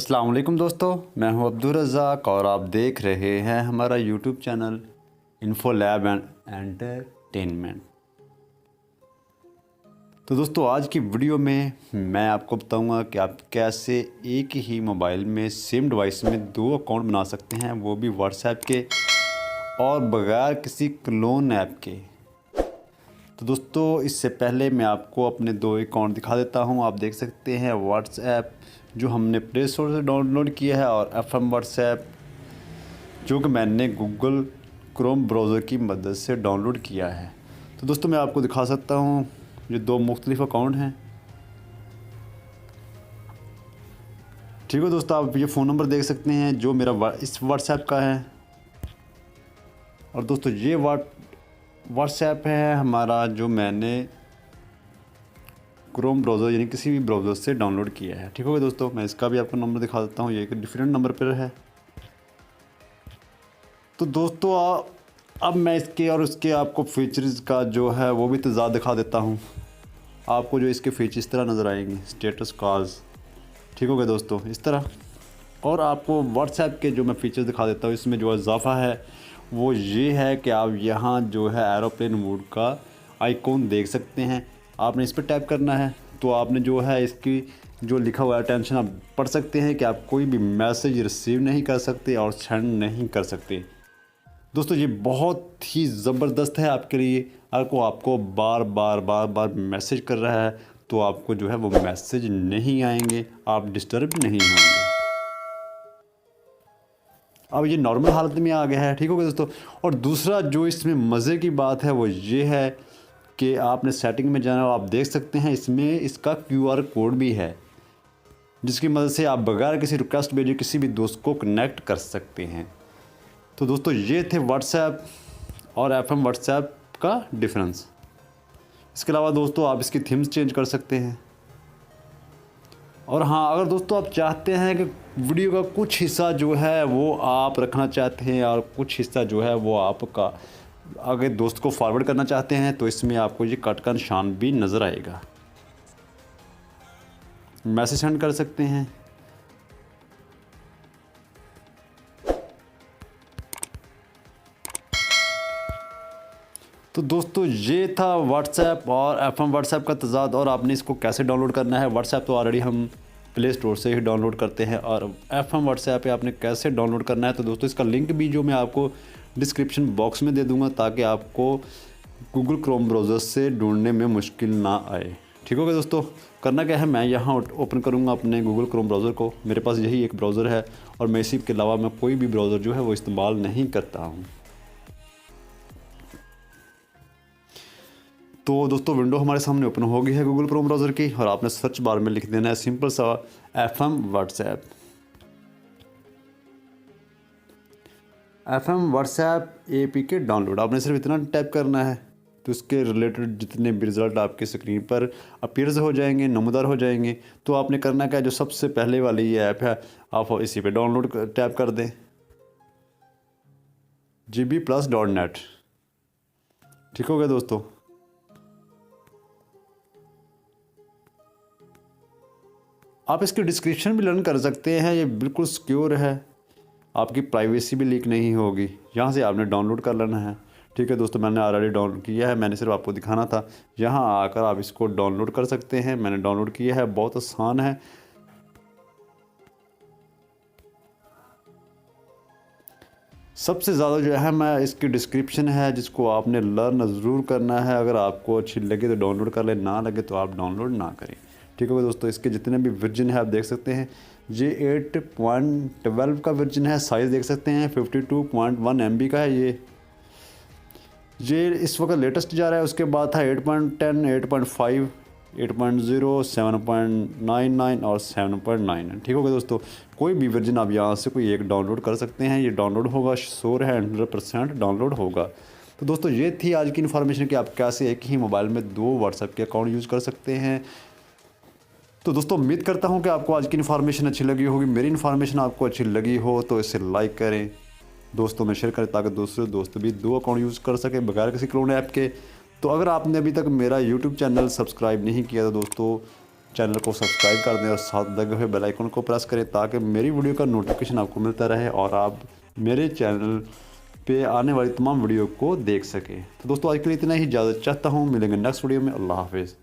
अस्सलाम वालेकुम दोस्तों, मैं हूं अब्दुल रज़ाक और आप देख रहे हैं हमारा YouTube channel info lab and entertainment. तो दोस्तों आज की वीडियो में मैं आपको बताऊंगा कि आप कैसे एक ही मोबाइल में सेम डिवाइस में दो अकाउंट बना सकते हैं, वो भी व्हाट्सएप के और बगैर किसी क्लोन ऐप के। तो दोस्तों इससे पहले मैं आपको अपने दो अकाउंट दिखा देता हूं। आप देख सकते हैं व्हाट्सएप जो हमने प्ले स्टोर से डाउनलोड किया है और एफएम व्हाट्सएप जो कि मैंने गूगल क्रोम ब्राउज़र की मदद से डाउनलोड किया है। तो दोस्तों मैं आपको दिखा सकता हूं, ये दो मुख्तलिफ अकाउंट हैं। ठीक है दोस्तों, आप ये फ़ोन नंबर देख सकते हैं जो मेरा इस व्हाट्सएप का है, और दोस्तों ये व्हाट्सएप है हमारा जो मैंने क्रोम ब्राउज़र यानी किसी भी ब्राउज़र से डाउनलोड किया है। ठीक हो गया दोस्तों, मैं इसका भी आपको नंबर दिखा देता हूँ, ये एक डिफरेंट नंबर पर है। तो दोस्तों अब मैं इसके और उसके आपको फीचर्स का जो है वो भी तज़ाद दिखा देता हूँ। आपको जो इसके फीचर्स इस तरह नज़र आएंगे, स्टेटस कॉल्स, ठीक हो गया दोस्तों इस तरह। और आपको व्हाट्सएप के जो मैं फ़ीचर्स दिखा देता हूँ, इसमें जो इजाफ़ा है वो ये है कि आप यहाँ जो है एरोप्लेन मोड का आइकॉन देख सकते हैं। आपने इस पर टैप करना है तो आपने जो है इसकी जो लिखा हुआ है अटेंशन आप पढ़ सकते हैं कि आप कोई भी मैसेज रिसीव नहीं कर सकते और सेंड नहीं कर सकते। दोस्तों ये बहुत ही ज़बरदस्त है आपके लिए। अगर आपको बार बार मैसेज कर रहा है तो आपको जो है वो मैसेज नहीं आएंगे, आप डिस्टर्ब नहीं होंगे। अब ये नॉर्मल हालत में आ गया है। ठीक हो गया दोस्तों। और दूसरा जो इसमें मज़े की बात है वो ये है कि आपने सेटिंग में जाना, आप देख सकते हैं इसमें इसका QR कोड भी है, जिसकी मदद से आप बगैर किसी रिक्वेस्ट भेजे किसी भी दोस्त को कनेक्ट कर सकते हैं। तो दोस्तों ये थे व्हाट्सएप और एफएम व्हाट्सएप का डिफरेंस। इसके अलावा दोस्तों आप इसकी थीम्स चेंज कर सकते हैं। और हाँ, अगर दोस्तों आप चाहते हैं कि वीडियो का कुछ हिस्सा जो है वो आप रखना चाहते हैं और कुछ हिस्सा जो है वो आपका अगर दोस्त को फॉरवर्ड करना चाहते हैं, तो इसमें आपको ये कट का निशान भी नज़र आएगा, मैसेज सेंड कर सकते हैं। तो दोस्तों ये था व्हाट्सएप और एफएम व्हाट्सएप का तज़ाद। और आपने इसको कैसे डाउनलोड करना है, व्हाट्सएप तो ऑलरेडी हम प्ले स्टोर से ही डाउनलोड करते हैं, और एफएम व्हाट्सएप पे आपने कैसे डाउनलोड करना है तो दोस्तों इसका लिंक भी जो मैं आपको डिस्क्रिप्शन बॉक्स में दे दूंगा, ताकि आपको गूगल क्रोम ब्राउज़र से ढूंढने में मुश्किल ना आए। ठीक होगा दोस्तों। करना क्या है, मैं यहाँ ओपन करूँगा अपने गूगल क्रोम ब्राउज़र को। मेरे पास यही एक ब्राउज़र है और मैं इसी के अलावा मैं कोई भी ब्राउज़र जो है वो इस्तेमाल नहीं करता हूँ। तो दोस्तों विंडो हमारे सामने ओपन हो गई है गूगल क्रोम ब्राउज़र की, और आपने सर्च बार में लिख देना है सिंपल सा FM WhatsApp. FM WhatsApp APK download, आपने सिर्फ इतना टैप करना है तो उसके रिलेटेड जितने भी रिज़ल्ट आपके स्क्रीन पर अपीयर्स हो जाएंगे, नमूदार हो जाएंगे। तो आपने करना क्या, जो सबसे पहले वाली ये ऐप है आप इसी पे डाउनलोड टैप कर दें, GB+.net। ठीक हो गया दोस्तों। आप इसकी डिस्क्रिप्शन भी लर्न कर सकते हैं, ये बिल्कुल सिक्योर है, आपकी प्राइवेसी भी लीक नहीं होगी। यहाँ से आपने डाउनलोड कर लेना है। ठीक है दोस्तों, मैंने ऑलरेडी डाउनलोड किया है, मैंने सिर्फ आपको दिखाना था। यहाँ आकर आप इसको डाउनलोड कर सकते हैं। मैंने डाउनलोड किया है, बहुत आसान है। सबसे ज़्यादा जो है मैं इसकी डिस्क्रिप्शन है जिसको आपने लर्न ज़रूर करना है। अगर आपको अच्छी लगे तो डाउनलोड कर लें, ना लगे तो आप डाउनलोड ना करें। ठीक है दोस्तों। इसके जितने भी वर्जन है आप देख सकते हैं, ये 8.12 का वर्जन है। साइज़ देख सकते हैं 52.1 MB का है। ये इस वक्त लेटेस्ट जा रहा है। उसके बाद था 8.10, 8.5, 8.0, 7.99 और 7.99। ठीक होगा दोस्तों। कोई भी वर्जन आप यहाँ से कोई एक डाउनलोड कर सकते हैं। ये डाउनलोड होगा, श्योर है 100% डाउनलोड होगा। तो दोस्तों ये थी आज की इन्फॉर्मेशन कि आप कैसे एक ही मोबाइल में दो व्हाट्सएप के अकाउंट यूज़ कर सकते हैं। तो दोस्तों उम्मीद करता हूँ कि आपको आज की इन्फॉर्मेशन अच्छी लगी होगी। मेरी इन्फॉर्मेशन आपको अच्छी लगी हो तो इसे लाइक करें, दोस्तों में शेयर करें, ताकि दूसरे दोस्त भी दो अकाउंट यूज़ कर सकें बगैर किसी क्लोन ऐप के। तो अगर आपने अभी तक मेरा यूट्यूब चैनल सब्सक्राइब नहीं किया तो दोस्तों चैनल को सब्सक्राइब कर दें और साथ लगे हुए बेल आइकन को प्रेस करें ताकि मेरी वीडियो का नोटिफिकेशन आपको मिलता रहे और आप मेरे चैनल पे आने वाली तमाम वीडियो को देख सकें। तो दोस्तों आज के लिए इतना ही, इजाज़त चाहता हूँ। मिलेंगे नेक्स्ट वीडियो में। अल्लाह हाफिज़।